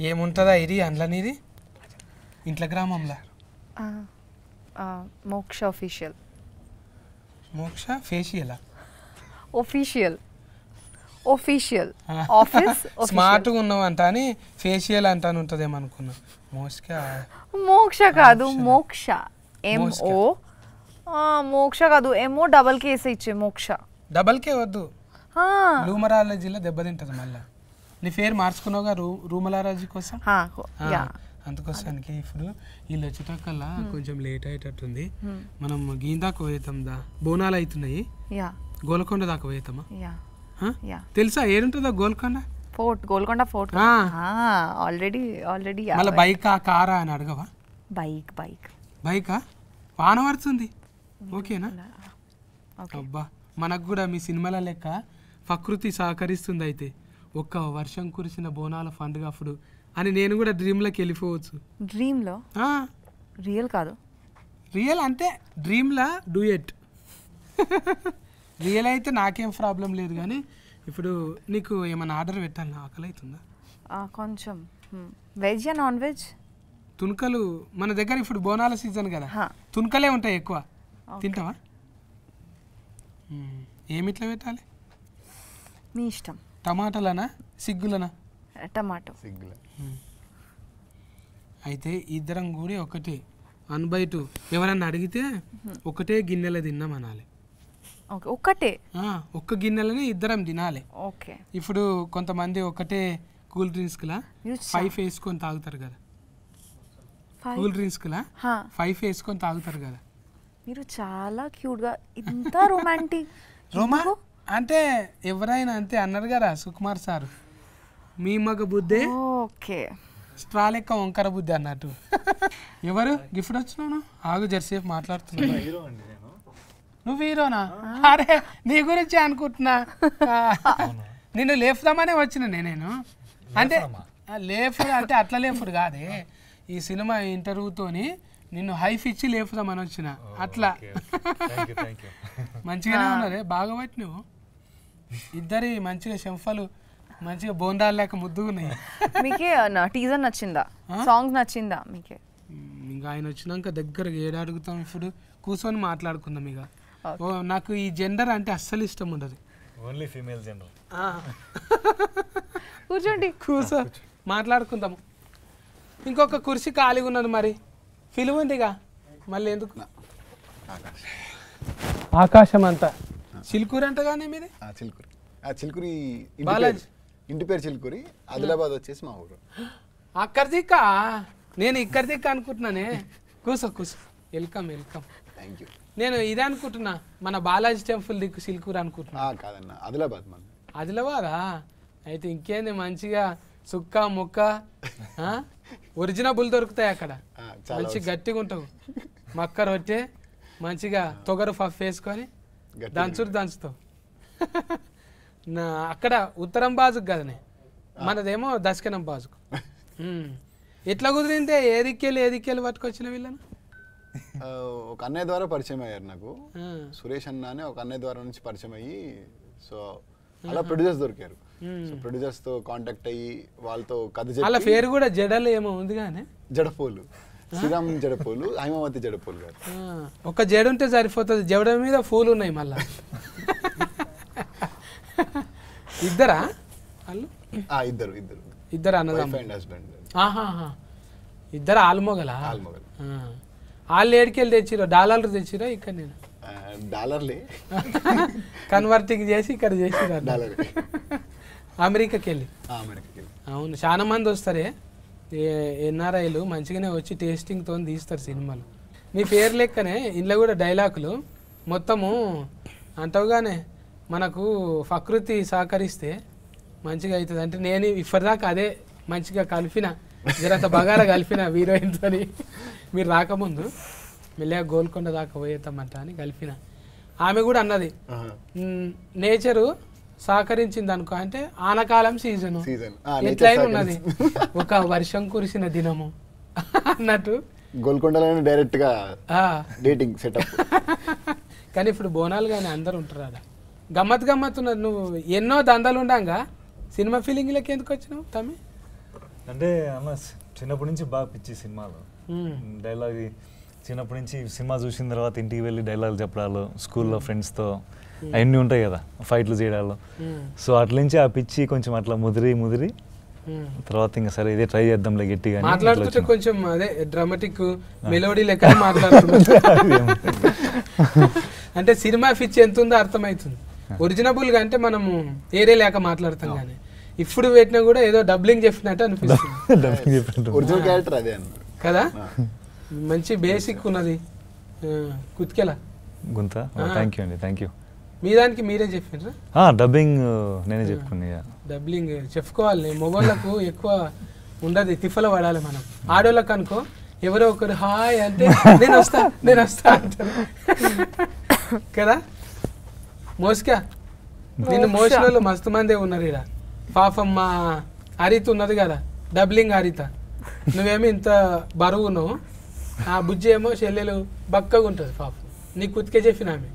ఏముంటుందా ఇది అందులోనిది ఇంట్లో గ్రామంలో మోక్ష ఆఫీషియల్ మోక్ష ఫేషియలా ఆఫీషియల్ ఆఫీస్ స్మార్ట్గా ఉన్నావు అంట అని ఫేషియల్ అంటాను ఉంటుందేమో అనుకున్నా మోక్ష కాదు మోక్ష ఎంఓ మోక్ష కాదు ఎంఓ డబల్ కేస్ ఇచ్చే మోక్ష డబల్ కే వద్దు రూమరాలజీలో దెబ్బతింటది మళ్ళీ నీ పేరు మార్చుకున్నావుగా రూమలాలజీ కోసం అందుకోసానికి ఇప్పుడు వీళ్ళు వచ్చేటకల్లా కొంచెం లేట్ అయ్యేటట్టుంది మనం గీందాకు పోయేతాం దా బోనాలు అవుతున్నాయి గోల్కొండ దాకా పోయేతామా తెలుసా ఏడుంటుందా గోల్కొండ ఫోర్ట్ ఆల్రెడీ మళ్ళీ బైకా కారా అని అడగవా బైకా వాన పడుతుంది ఓకేనా అబ్బా మనకు కూడా మీ సినిమాల లెక్క ప్రకృతి సహకరిస్తుంది అయితే ఒక్క వర్షం కురిసిన బోనాల పండుగ అప్పుడు అని నేను కూడా డ్రీమ్లోకి వెళ్ళిపోవచ్చు డ్రీమ్లో రియల్ కాదు రియల్ అంటే డ్రీమ్లా డూయెట్ రియల్ అయితే నాకేం ప్రాబ్లం లేదు కానీ ఇప్పుడు నీకు ఏమైనా ఆర్డర్ పెట్టాలి ఆకలి అవుతుందా కొంచెం వెజ్ నాన్ వెజ్ తుణుకలు మన దగ్గర ఇప్పుడు బోనాల సీజన్ కదా తుణుకలే ఉంటాయి ఎక్కువ తింటావా ఏమిట్లా పెట్టాలి మీ ఇష్టం టమాటాలనా సిగ్గులనా టమాటో అయితే ఇద్దరం కూడా ఒకటే 1/2 ఎవరన్నా అడిగితే ఒకటే గిన్నెలో తిన్నాం అనాలి ఒక్కటే ఒక్క గిన్నెలని ఇద్దరం తినాలి ఓకే ఇప్పుడు కొంతమంది ఒకటే కూల్ డ్రింక్స్లా 5 వేసుకొని తాగుతారు కదా కూల్ డ్రింక్స్లా 5 వేసుకొని తాగుతారు కదా మీరు చాలా క్యూట్గా ఇంత రొమాంటిక్ అంటే ఎవరైనా అంతే అన్నారు కదా సుకుమార్ సార్ మీ మగ బుద్ధే ఓకే స్ట్రా లెక్క వంకర బుద్ధి అన్నట్టు ఎవరు గిఫ్ట్ వచ్చినావు ఆగు జర్సేపు మాట్లాడుతున్నా నువ్వు హీరోనా అరే నీ గురించి అనుకుంటున్నా నిన్ను లేపుదామనే వచ్చిన నేను అంటే లేపుడు అంటే అట్లా లేపుడు కాదే ఈ సినిమా ఇంటర్వ్యూతోని నిన్ను హైఫ్ ఇచ్చి లేపుదామని వచ్చిన అట్లా మంచిగానే ఉన్నారే బాగా బట్టి నువ్వు ఇద్దరి మంచిగా చెంఫలు మంచిగా బోండాలు లేక ముద్దుగున్నాయి మీకే టీజర్ నచ్చిందా సాంగ్ నచ్చిందా మీకే ఇంకా ఆయన వచ్చినాక దగ్గరగా ఏడు అడుగుతాం ఇప్పుడు కూర్చొని మాట్లాడుకుందాం ఇక నాకు ఈ జెండర్ అంటే అస్సలు ఇష్టం ఉండదు ఓన్లీ ఫీమేల్ జెండర్ కూర్చోండి కూర్చో మాట్లాడుకుందాము ఇంకొక కుర్చీ ఖాళీగా ఉన్నది మరి పిలువండిగా మళ్ళీ ఎందుకు ఆకాశం అంతా చిలుకూరు అంట కానీ మీది చిలుకూరి బాలాజీ ఇంటి పేరు చిలుకూరి ఆదిలాబాద్ వచ్చేసి మా ఊరు అక్కడి దిక్క నేను ఇక్కడి దిక్క అనుకుంటున్నానే కూర్చో వెల్కమ్ థ్యాంక్ యూ నేను ఇదే అనుకుంటున్నా మన బాలాజీ టెంపుల్ దిక్కు సిల్కూరు అనుకుంటున్నా కాదన్న ఆదిలాబాద్ మన ఆదిలాబాదా అయితే ఇంకేంది మంచిగా సుక్క ముక్క ఒరిజినబుల్ దొరుకుతాయి అక్కడ మంచి గట్టిగా ఉంటావు మక్క రొట్టె మంచిగా తొగరు పఫ్ వేసుకొని దంచుతావు అక్కడ ఉత్తరం బాజుకు కదనే మనదేమో దశకనం బాజుకు ఎట్లా కుదిరిందే ఏదిక్కెళ్ళి పట్టుకొచ్చిన వీళ్ళను ఒక అన్నయ్య ద్వారా పరిచయం అయ్యారు నాకు సురేష్ అన్న అని ఒక అన్నయ్య ద్వారా నుంచి పరిచయం అయ్యి సో అలా ప్రొడ్యూసర్స్ దొరికారు సో ప్రొడ్యూసర్స్ తో కాంటాక్ట్ అయ్యి వాళ్ళతో కథ చెప్పి వాళ్ళ పేరు కూడా జడలు ఏమో ఉంది కానీ జడపోలు శ్రీరామ్ జడపోలు హైమావతి జడపోలు గారు ఒక జడ ఉంటే సరిపోతుంది జడ మీద పూలు ఉన్నాయి మళ్ళా ఇద్దరా వాళ్ళు ఇద్దరు అన్నదమ్ములు హస్బెండ్ ఇద్దరు ఆల్మొగలా వాళ్ళు ఏడికెళ్ళి తెచ్చిరో డాలర్లు తెచ్చిరో ఇక్కడ నేను డాలర్లే కన్వర్టింగ్ చేసి ఇక్కడ చేసిరా అమెరికాకి వెళ్ళి అవును చాలా మంది వస్తారే ఎన్ఆర్ఐలు మంచిగానే వచ్చి టేస్టింగ్తో తీస్తారు సినిమాలు మీ పేరు లెక్కనే ఇంట్లో కూడా డైలాగులు మొత్తము అంటావుగానే మనకు ప్రకృతి సహకరిస్తే మంచిగా అవుతుంది అంటే నేను ఇప్పటిదాకా అదే మంచిగా కలిపిన జరంత బగారా కలిపిన హీరోయిన్తో మీరు రాకముందు మెల్లగా గోల్కొండ దాకా పోయేతామంట అని కలిపిన ఆమె కూడా అన్నది నేచరు సహకరించింది అనుకో అంటే ఆనకాలం సీజను ఎట్లయినా ఉన్నది ఒక వర్షం కురిసిన దినము అన్నట్టు గోల్కొండలోనే డైరెక్ట్ గా డేటింగ్ సెటప్ కానీ ఇప్పుడు బోనాలు కానీ అందరు ఉంటారు అలా గమ్మత్ ఉన్నది నువ్వు ఎన్నో దందాలు ఉండంగా సినిమా ఫీలింగ్లకి ఎందుకు వచ్చినావు తమ్మి అంటే అన్న చిన్నప్పటి నుంచి బాగా పిచ్చి సినిమాలు డైలాగ్ చిన్నప్పటి నుంచి సినిమా చూసిన తర్వాత ఇంటికి వెళ్ళి డైలాగ్ చెప్పడాలు స్కూల్లో ఫ్రెండ్స్తో అవన్నీ ఉంటాయి కదా ఫైట్లు చేయడాలు సో అట్ల నుంచి ఆ పిచ్చి కొంచెం అట్లా ముదిరి తర్వాత ఇంకా సరే ఇదే ట్రై చేద్దాంలే గట్టిగా మాట్లాడుతుంటే కొంచెం అదే డ్రామాటిక్ మెలోడీ లెక్క మాట్లాడుతున్నాం అంటే సినిమా పిచ్చి ఎంత ఉందో అర్థమవుతుంది ఒరిజినబుల్ గా అంటే మనము ఏరే లేక మాట్లాడతాం కానీ ఇప్పుడు పెట్టినా కూడా ఏదో డబ్లింగ్ చెప్పినట్టు అనిపిస్తుంది ఒరిజినల్ క్యారెక్టర్ అదే కదా మంచి బేసిక్ ఉన్నది కుత్కెలా గుంత థ్యాంక్ యూ అండి థ్యాంక్ యూ మీ దానికి మీరే చెప్పినరా డబ్బింగ్ నేనే చెప్పుకున్నా డబ్బింగ్ చెప్పుకోవాలి మొగోళ్ళకు ఎక్కువ ఉండదు తిఫల పడాలి మనం ఆడోళ్ళకు అనుకో ఎవరో ఒకరు హాయ్ అంటే నేను వస్తా అంటారు కదా మోస్కా నిన్ను మోసిన వాళ్ళు మస్తు మందే ఉన్నారు ఇక్కడ పాపం మా హరిత ఉన్నది కదా డబ్లింగ్ హరిత నువ్వేమో ఇంత బరువు ఉన్నావు ఆ బుజ్జి ఏమో చెల్లెలు బక్కగా ఉంటుంది పాపం నీకు కుతికే చెప్పిన ఆమె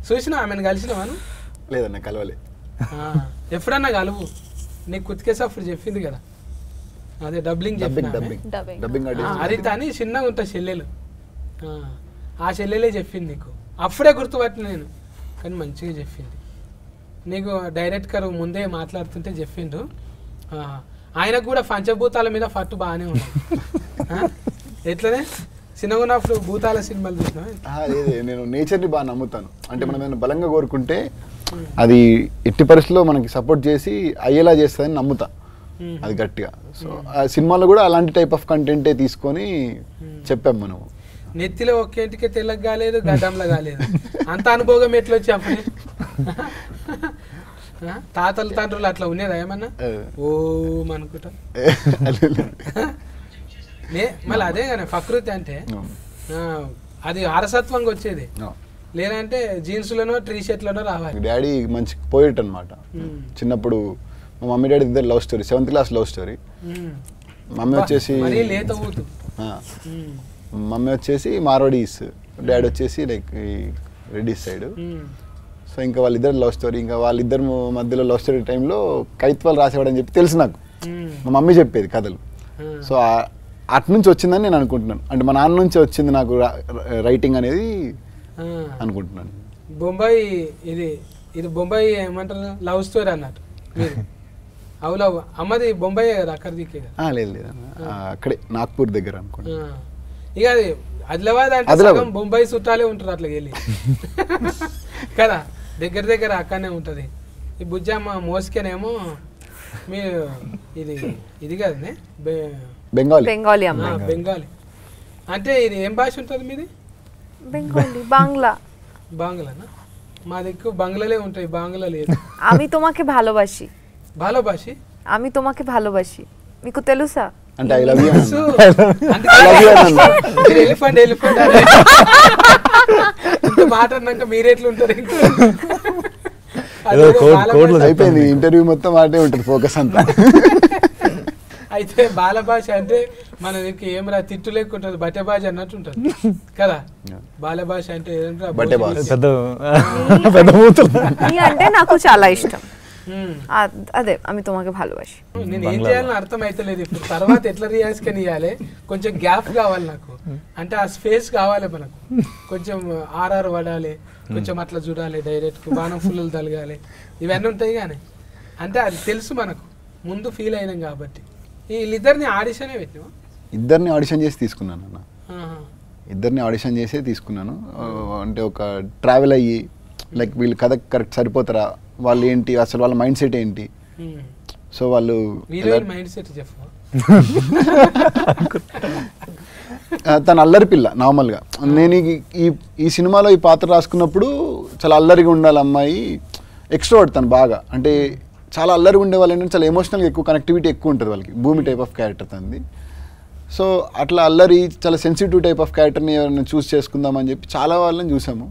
చూసినా ఆమెను కలిసినావాను లేదన్న కలవలే ఎప్పుడన్నా కలువు నీకు కుతికేసి అప్పుడు చెప్పింది కదా అదే డబ్లింగ్ చెప్పిన హరిత అని చిన్నగా ఉంటుంది చెల్లెలు ఆ చెల్లెలే చెప్పింది నీకు అప్పుడే గుర్తుపట్టిన నేను కానీ మంచిగా చెప్పింది నీకు డైరెక్ట్గా ముందే మాట్లాడుతుంటే చెప్పిండు ఆయనకు కూడా పంచభూతాల మీద ఫట్టు బాగానే ఉంది ఎట్లనే చిన్నగా ఉన్నప్పుడు భూతాల సినిమాలు చూసినా నేను నేచర్ని బాగా నమ్ముతాను అంటే మనం ఏమైనా బలంగా కోరుకుంటే అది ఎట్టి పరిస్థితుల్లో మనకి సపోర్ట్ చేసి అయ్యేలా చేస్తుందని నమ్ముతా అది గట్టిగా సో ఆ సినిమాలో కూడా అలాంటి టైప్ ఆఫ్ కంటెంటే తీసుకొని చెప్పాం మనం నెత్తిలో ఒక్కేంటికే తెల్లగా కాలేదు గడ్డంలో కాలేదు అంత అనుభవం ఎట్లా వచ్చి అప్పుడే తాతల తండ్రులు అట్లా ఉండేదా ఏమన్నా ఓ అనుకుంటా మళ్ళీ అదే కానీ ప్రకృతి అంటే అది వారసత్వంగా వచ్చేది లేదంటే జీన్స్లోనో టీ షర్ట్లోనో రావాలి డాడీ మంచి పోయిట్ అనమాట చిన్నప్పుడు మా మమ్మీ డాడీ ఇద్దరు love story 7th class love story mummy వచ్చేసి మమ్మీ వచ్చేసి మార్వాడీస్ డాడీ వచ్చేసి లైక్ రెడ్డిస్ సైడ్ సో ఇంకా వాళ్ళిద్దరు లవ్ స్టోరీ ఇంకా వాళ్ళిద్దరు మధ్యలో లవ్ స్టోరీ టైంలో కవిత్వాలు రాసేవాడని చెప్పి తెలుసు నాకు మా మమ్మీ చెప్పేది కథలు సో అటు నుంచి వచ్చిందని నేను అనుకుంటున్నాను అంటే మా నాన్న నుంచి వచ్చింది నాకు రైటింగ్ అనేది అనుకుంటున్నాను బొంబాయి ఇది బొంబాయి ఏమంటారు లవ్ స్టోరీ అన్నట్టు అవును అమ్మది బొంబాయి కదా అక్కడ దిక్కే లేదు అక్కడే నాగ్పూర్ దగ్గర అనుకుంటా ఇక అది ఆదిలాబాద్ అంటే బొంబాయి చుట్టాలే ఉంటారు అట్లా వెళ్ళి కదా దగ్గర అక్కడనే ఉంటుంది ఈ బుజ్జమ్మ మోసుకేనేమో మీరు ఇది కదండి బెంగాలీ బెంగాలీ అంటే ఇది ఏం భాష ఉంటుంది మీది బెంగాలీ బాంగ్లానా మా దిక్కు బంగ్లాలే ఉంటాయి బాంగ్లా లేదు আমি তোমাকে ভালোবাসি আমি তোমাকে ভালোবাসি మీకు తెలుసా అంటే ఐ లవ్ యూ ఎలిఫెంట్ మాట్లాడినాక మీరెట్లుంటారు అయిపోయింది ఇంటర్వ్యూ మొత్తం ఆటే ఉంటుంది ఫోకస్ అంతా అయితే బాల భాష అంటే మన దగ్గర ఏమరా తిట్టు లేకుంటుంది బట్టె భాష అన్నట్టు ఉంటుంది కదా బాల భాష అంటే అంటే నాకు చాలా ఇష్టం అదే আমি তোমাকে ভালোবাসি నేను ఏం చేయాలని అర్థం అయితలేదు ఇప్పుడు తర్వాత ఎట్లా రియాక్షన్ ఇవ్వాలి కొంచెం గ్యాప్ కావాలి నాకు అంటే ఆ స్పేస్ కావాలి మనకు కొంచెం ఆర్ఆర్ పడాలి కొంచెం అట్లా చూడాలి డైరెక్ట్ బాణం ఫుల్లు తలగాలి ఇవన్నీ ఉంటాయి కానీ అంటే అది తెలుసు మనకు ముందు ఫీల్ అయినాం కాబట్టి వీళ్ళిద్దరిని ఆడిషనే పెట్టినా ఇద్దరిని ఆడిషన్ చేసి తీసుకున్నాను అన్న ఇద్దరిని ఆడిషన్ చేసే తీసుకున్నాను అంటే ఒక ట్రావెల్ అయ్యి లైక్ వీళ్ళు కథ కరెక్ట్ సరిపోతారా వాళ్ళు ఏంటి అసలు వాళ్ళ మైండ్ సెట్ ఏంటి సో వాళ్ళు తన అల్లరి పిల్ల నార్మల్గా నేను ఈ సినిమాలో ఈ పాత్ర రాసుకున్నప్పుడు చాలా అల్లరిగా ఉండాలి అమ్మాయి ఎక్స్ట్రోవర్ట్ తను బాగా అంటే చాలా అల్లరిగా ఉండే వాళ్ళు ఏంటంటే చాలా ఎమోషనల్గా ఎక్కువ కనెక్టివిటీ ఎక్కువ ఉంటుంది వాళ్ళకి భూమి టైప్ ఆఫ్ క్యారెక్టర్ తనది సో అట్లా అల్లరి చాలా సెన్సిటివ్ టైప్ ఆఫ్ క్యారెక్టర్ని ఎవరైనా చూస్ చేసుకుందామని చెప్పి చాలా వాళ్ళని చూసాము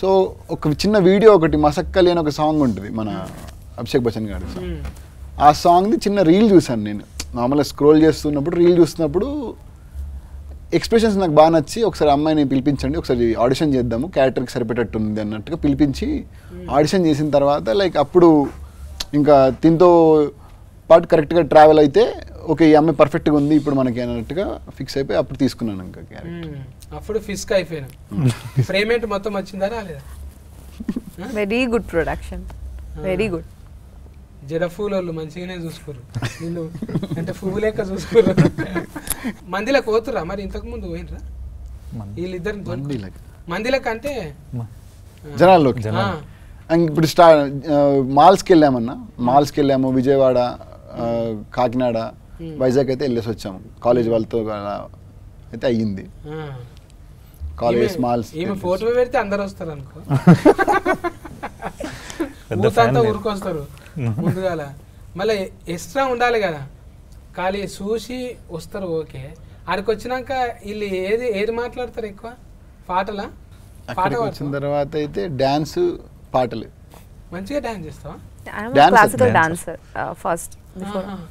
సో ఒక చిన్న వీడియో ఒకటి మసక్కలి అని ఒక సాంగ్ ఉంటుంది మన అభిషేక్ బచ్చన్ గారి సాంగ్ ఆ సాంగ్ని చిన్న రీల్ చూసాను నేను నార్మల్గా స్క్రోల్ చేస్తున్నప్పుడు రీల్ చూస్తున్నప్పుడు ఎక్స్ప్రెషన్స్ నాకు బాగా నచ్చి ఒకసారి అమ్మాయిని పిలిపించండి ఒకసారి ఆడిషన్ చేద్దాము క్యారెక్టర్కి సరిపెట్టట్టు ఉంది అన్నట్టుగా పిలిపించి ఆడిషన్ చేసిన తర్వాత లైక్ అప్పుడు ఇంకా దీంతో పాటు కరెక్ట్గా ట్రావెల్ అయితే ఓకే ఈ అమ్మాయి పర్ఫెక్ట్గా ఉంది ఇప్పుడు మనకి అన్నట్టుగా ఫిక్స్ అయిపోయి అప్పుడు తీసుకున్నాను ఇంకా క్యారెక్టర్. అప్పుడు ఫిస్క్ అయిపోయాను. ఫ్రేమెంట్ మొత్తం వచ్చిందా రాలేదా? Very good production, very good. జడ పూలు మంచిగానే చూసుకోరు నిన్ను, అంటే పువ్వు లెక్క చూసుకోరు. మందిలకు పోతురా మరి? ఇంతకు ముందు పోయినరా వీళ్ళిద్దరు మందిలకు? అంటే జనాల్లోకి ఇప్పుడు మాల్స్కి వెళ్ళామన్నా, మాల్స్కి వెళ్ళాము, విజయవాడ, కాకినాడ, వైజాగ్ అయితే వెళ్ళేసి వచ్చాము కాలేజ్ వాళ్ళతో అయితే అయ్యింది. కాలేజ్ మాల్స్ ఈమె ఫోటో పెడితే అందరు వస్తారు అనుకో, ఊతంతా ఊరుకొస్తారు ముందుగాల. మళ్ళీ ఎక్స్ట్రా ఉండాలి కదా, ఖాళీ చూసి వస్తారు ఓకే. ఆడికి వచ్చినాక వీళ్ళు ఏది మాట్లాడతారు ఎక్కువ? పాటలా? పాట వచ్చిన తర్వాత అయితే డాన్స్, పాటలు. మంచిగా డాన్స్ చేస్తావా? Classical dancer first.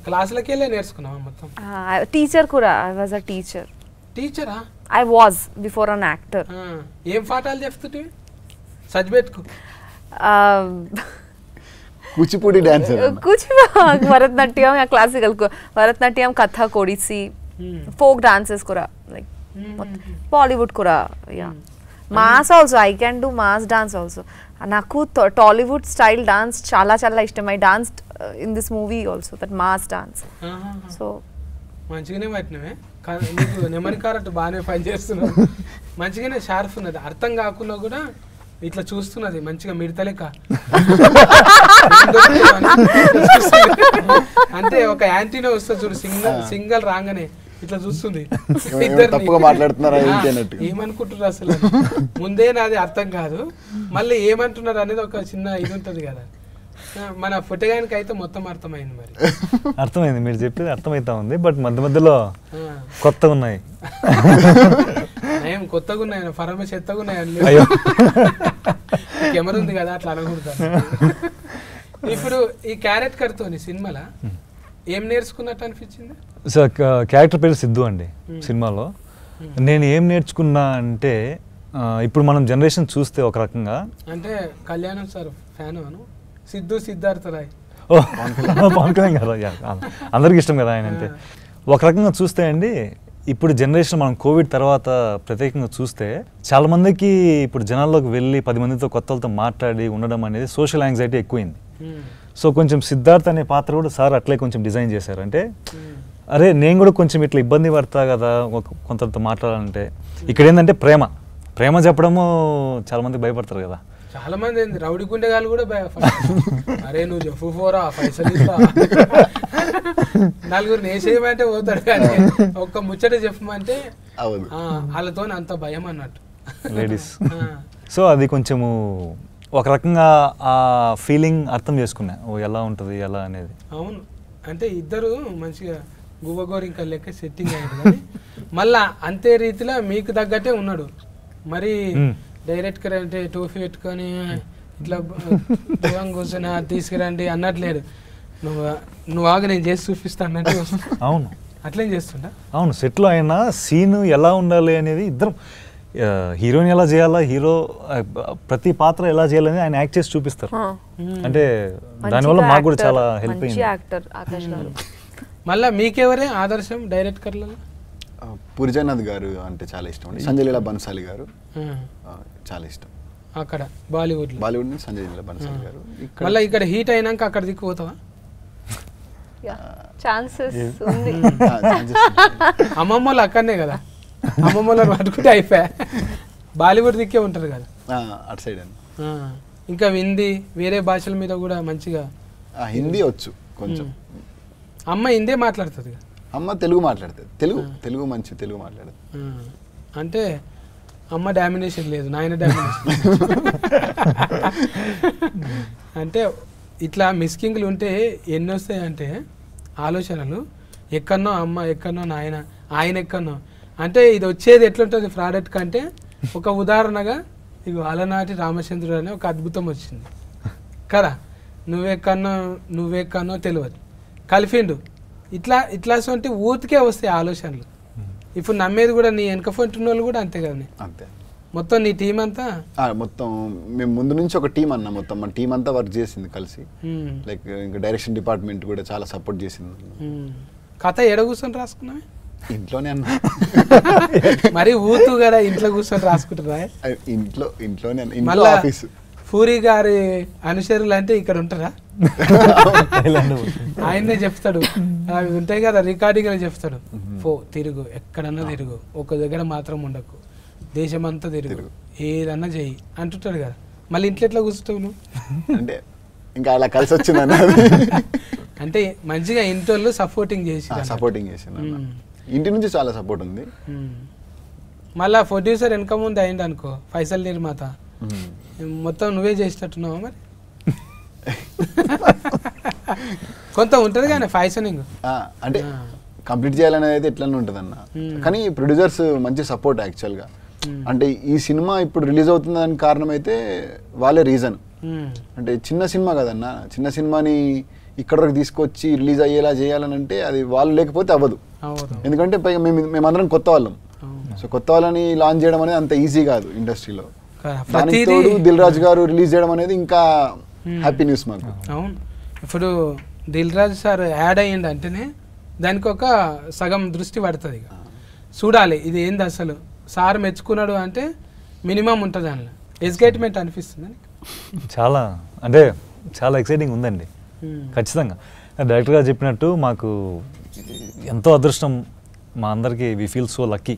క్లాసులకి వెళ్ళే నేర్చుకున్నావా మొత్తం? టీచర్ కూడా, ఐ వాజ్ అ టీచర్. టీచరా? I was before an actor. ఏం పాఠాలు చెప్తుంటే సజ్బెట్టుకు? Kuchipudi dancer, Bharatanatyam, classical Bharatanatyam, Kathak, Odissi, folk dances కూడా, లైక్ బాలీవుడ్ కూడా. Yeah, mass also, I can do mass dance also. నాకు టాలీవుడ్ స్టైల్ డాన్స్ చాలా చాలా ఇష్టం. I danced in this movie also, that mass dance. So మంచిగానే పట్టినవే, నీకు నెమరి కారట్టు బాగానే పని చేస్తున్నావు. మంచిగానే షార్ప్ ఉన్నది, అర్థం కాకుండా కూడా ఇట్లా చూస్తున్నది మంచిగా మిడతలేక. అంటే ఒక యాంటీనా వస్తుంది చూడు, సింగల్ రాగానే ఇట్లా చూస్తుంది. ఏమనుకుంటున్నారు అసలు? ముందే నాది అర్థం కాదు, మళ్ళీ ఏమంటున్నారు అనేది ఒక చిన్న ఇది ఉంటది కదా. మన పుట్టగానికి అయితే మొత్తం అర్థమైంది. మరి అర్థమైంది, మీరు చెప్పేది అర్థమైతా ఉంది. బట్ మధ్య మధ్యలో కొత్తగా ఉన్నాయి. ఏం కొత్తగా ఉన్నాయి? ఫరమ చెత్తగా ఉన్నాయి. కెమెరా ఉంది కదా, అట్లా అనకూడదు. ఇప్పుడు ఈ క్యారెక్టర్ తోని సినిమాలో ఏం నేర్చుకున్నట్టు అనిపించింది? సో క్యారెక్టర్ పేరు సిద్ధు అండి సినిమాలో. నేను ఏం నేర్చుకున్నా అంటే, ఇప్పుడు మనం జనరేషన్ చూస్తే ఒక రకంగా, అంటే కళ్యాణం సార్ ఫ్యాన్ అను, సిద్ధు సిద్ధార్థ రాయ్, పవన్ కళ్యాణ్ గారు అందరికి ఇష్టం కదా ఆయన అంటే. ఒక రకంగా చూస్తే అండి, ఇప్పుడు జనరేషన్ మనం కోవిడ్ తర్వాత ప్రత్యేకంగా చూస్తే చాలా మందికి ఇప్పుడు జనాల్లోకి వెళ్ళి 10 మందితో కొత్త వాళ్ళతో మాట్లాడి ఉండడం అనేది సోషల్ యాంగ్జైటీ ఎక్కువైంది. సో కొంచెం సిద్ధార్థ్ అనే పాత్ర కూడా సార్ అట్లే కొంచెం డిజైన్ చేశారు. అంటే అరే నేను కూడా కొంచెం ఇట్లా ఇబ్బంది పడతా కదా కొంతతో మాట్లాడాలంటే. ఇక్కడ ఏంటంటే ప్రేమ చెప్పడము చాలా మంది భయపడతారు కదా. చాలా మంది రౌడీ గుండెగాళ్ళు కూడా అరే నువ్వు చెప్పు పోరా పైసలు ఇస్తా, నలుగురు నేసేయమంటే పోతాడు, కానీ ఒక్క ముచ్చట చెప్పమంటే వాళ్ళతో అంత భయం అన్నట్టు లేడీస్. సో అది కొంచెము ఒక రకంగా ఆ ఫీలింగ్ అర్థం చేసుకున్నా, ఓ ఎలా ఉంటుంది ఎలా అనేది. అవును, అంటే ఇద్దరు మంచిగా గువ్వగోరింక లెక్క సెట్టింగ్ అయ్యారు, కానీ మళ్ళా అంతే రీతిలో మీకు తగ్గట్టే ఉన్నాడు. మరి డైరెక్ట్ గా అంటే టోఫీ పెట్టుకొని ఇట్లా కూర్చొని తీసుకురండి అన్నట్లేదు. నువ్వు ఆగా నేను చేసి చూపిస్తానంటే అవును అట్లేం చేస్తుంటా. అవును, సెట్లో అయినా సీన్ ఎలా ఉండాలి అనేది ఇద్దరం, హీరోని ఎలా చేయాలా, హీరో ప్రతి పాత్ర ఎలా చేయాలని ఆయన యాక్ట్ చేసి చూపిస్తారు. అంటే దానివల్ల మాకు కూడా చాలా హెల్ప్ అయింది. మళ్ళీ మీకెవరే ఆదర్శం డైరెక్టర్లలో? పూరి జగన్నాథ్ గారు అంటే చాలా ఇష్టం అండి. సంజయ్ లీలా బన్సాలి గారు చాలా ఇష్టం. అక్కడ బాలీవుడ్ నుంచి సంజయ్ లీలా బన్సాలి గారు. మళ్ళీ ఇక్కడ హీట్ అయినాక అక్కడ దిక్కుపోతావా? అమ్మమ్మలు అక్కడనే కదా, అమ్మమ్మలను పట్టుకుంటే అయిపోయా. బాలీవుడ్ దిక్కే ఉంటారు కదా అటు సైడ్ అండి. ఇంకా హిందీ వేరే భాషల మీద కూడా మంచిగా. హిందీ వచ్చు కొంచెం. అమ్మ హిందీ మాట్లాడుతుంది, అమ్మ తెలుగు మాట్లాడుతుంది. తెలుగు మంచి తెలుగు మాట్లాడుతుంది. అంటే అమ్మ డామినేషన్ లేదు, నాయన డామినేషన్. అంటే ఇట్లా మిస్కింగ్లు ఉంటే ఎన్ని వస్తాయంటే ఆలోచనలు, ఎక్కడనో అమ్మ ఎక్కడనో నాయన, ఆయన ఎక్కడనో. అంటే ఇది వచ్చేది ఎట్లుంటుంది ప్రోడక్ట్ కంటే, ఒక ఉదాహరణగా ఇగో అలనాటి రామచంద్రుడు అనే ఒక అద్భుతం వచ్చింది కదా, నువ్వెక్కడనో తెలియదు కలిపిండు. ఇట్లా సొంటి ఊతికే వస్తాయి ఆలోచనలు. ఇప్పుడు నమ్మేది కూడా నీ వెనక ఫోన్ వాళ్ళు కూడా అంతే కదా. అంతే మొత్తం నీ టీం అంతా మొత్తం మేము ముందు నుంచి ఒక టీం అన్న, మొత్తం మన టీం అంతా వర్క్ చేసింది కలిసి. లైక్ ఇంకా డైరెక్షన్ డిపార్ట్మెంట్ కూడా చాలా సపోర్ట్ చేసింది. కథ ఎడ కూర్చొని రాసుకున్నావే? ఇంట్లోనే అన్న. మరి ఊతు కదా ఇంట్లో కూర్చొని రాసుకుంటారా? ఇంట్లోనే మళ్ళీ ఆఫీస్. పూరి గారి అనుచరులు అంటే ఇక్కడ ఉంటారా? ఆయనే చెప్తాడు, అవి ఉంటాయి కదా రికార్డింగ్ అని చెప్తాడు, తిరుగు ఎక్కడన్నా తిరుగు, ఒక దగ్గర మాత్రం ఉండకు, దేశమంతా తిరుగు, ఏదన్నా చెయ్యి అంటుంటాడు కదా. మళ్ళీ ఇంట్లో ఎట్లా కూర్చుంటావు నువ్వు? అంటే ఇంకా అలా కలిసి వచ్చిందన్న. అంటే మంచిగా ఇంట్లో సపోర్టింగ్ చేసి ఇంటి నుంచి చాలా సపోర్ట్ ఉంది. మళ్ళా ప్రొడ్యూసర్ వెనక ముందు అయింది అనుకో, ఫైసల్ నిర్మాత, మొత్తం నువ్వే చేసేటట్టున్నావా మరి? కొంత ఉంటుంది కానీ ఫైసనింగ్ అంటే కంప్లీట్ చేయాలనేది అయితే ఎట్లనే ఉంటుంది అన్న. కానీ ప్రొడ్యూసర్స్ మంచి సపోర్ట్ యాక్చువల్గా. అంటే ఈ సినిమా ఇప్పుడు రిలీజ్ అవుతుంది దానికి కారణం అయితే వాళ్ళే రీజన్. అంటే చిన్న సినిమా కదన్న, చిన్న సినిమాని ఇక్కడ వరకు తీసుకొచ్చి రిలీజ్ అయ్యేలా చేయాలని అంటే అది వాళ్ళు లేకపోతే అవ్వదు. ఎందుకంటే పైగా మేమందరం కొత్త వాళ్ళం. సో కొత్త వాళ్ళని లాంచ్ చేయడం అనేది అంత ఈజీ కాదు ఇండస్ట్రీలో. దానికి తోడు దిల్ రాజు గారు రిలీజ్ చేయడం అనేది ఇంకా హ్యాపీ న్యూస్ మాకు. అవును, ఇప్పుడు దిల్ రాజు సార్ యాడ్ అయ్యింది అంటేనే దానికి ఒక సగం దృష్టి పడుతుంది. ఇక చూడాలి ఇది ఏంది అసలు, సార్ మెచ్చుకున్నాడు అంటే మినిమం ఉంటుంది దానిలో. ఎగ్జైట్మెంట్ అనిపిస్తుంది. చాలా అంటే చాలా ఎక్సైటింగ్ ఉందండి ఖచ్చితంగా. డైరెక్టర్ గారు చెప్పినట్టు మాకు ఎంతో అదృష్టం, మా అందరికీ వి ఫీల్ సో లక్కీ.